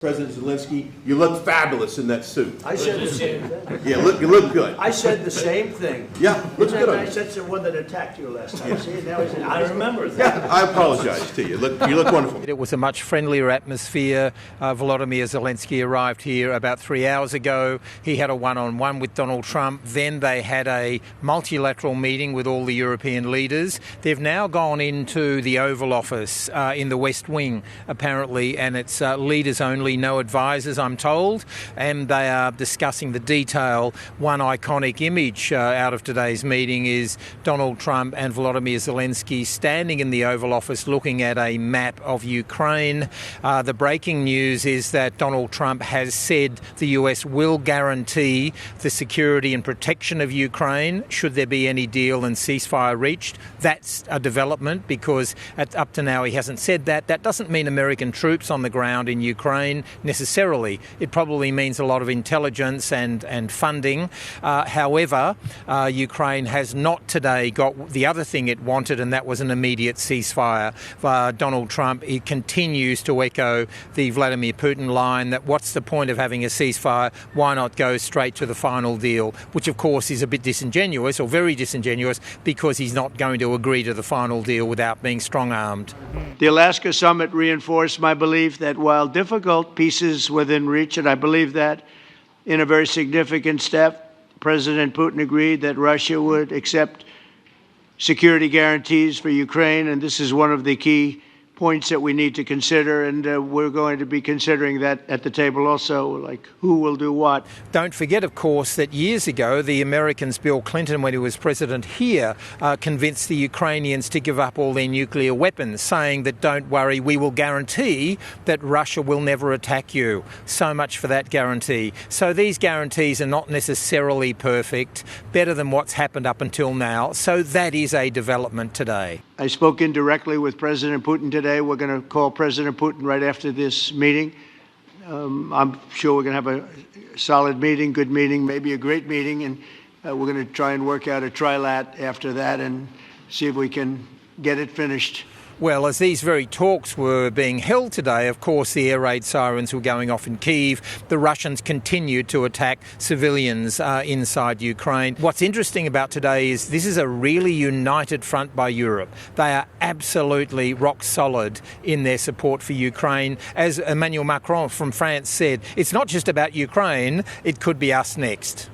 President Zelenskyy, you look fabulous in that suit. I said the same thing. Yeah, you look good. I said the same thing. Yeah, looks Isn't good that on nice? you. That's the one that attacked you last time. See, now he's I remember that. Yeah, I apologize to you. You look wonderful. It was a much friendlier atmosphere. Volodymyr Zelenskyy arrived here about 3 hours ago. He had a one-on-one with Donald Trump. Then they had a multilateral meeting with all the European leaders. They've now gone into the Oval Office in the West Wing, apparently, and it's leaders only, no advisors, I'm told. And they are discussing the detail. One iconic image out of today's meeting is Donald Trump and Volodymyr Zelenskyy standing in the Oval Office looking at a map of Ukraine. The breaking news is that Donald Trump has said the US will guarantee the security and protection of Ukraine should there be any deal and ceasefire reached. That's a development because up to now he hasn't said that. That doesn't mean American troops on the ground in Ukraine necessarily. It probably means a lot of intelligence and funding. However, Ukraine has not today got the other thing it wanted, and that was an immediate ceasefire. Donald Trump, he continues to echo the Vladimir Putin line that what's the point of having a ceasefire? Why not go straight to the final deal? Which, of course, is a bit disingenuous, or very disingenuous, because he's not going to agree to the final deal without being strong-armed. The Alaska summit reinforced my belief that while difficult, peace is within reach, and I believe that in a very significant step, President Putin agreed that Russia would accept security guarantees for Ukraine, and this is one of the key points that we need to consider, and we're going to be considering that at the table also, like who will do what. Don't forget, of course, that years ago, the Americans, Bill Clinton, when he was president here, convinced the Ukrainians to give up all their nuclear weapons, saying that don't worry, we will guarantee that Russia will never attack you. So much for that guarantee. So these guarantees are not necessarily perfect, better than what's happened up until now. So that is a development today. I spoke indirectly with President Putin today. We're going to call President Putin right after this meeting. I'm sure we're going to have a solid meeting, good meeting, maybe a great meeting, and we're going to try and work out a trilat after that and see if we can get it finished. Well, as these very talks were being held today, of course, the air raid sirens were going off in Kyiv. The Russians continued to attack civilians inside Ukraine. What's interesting about today is this is a really united front by Europe. They are absolutely rock solid in their support for Ukraine. As Emmanuel Macron from France said, it's not just about Ukraine, it could be us next.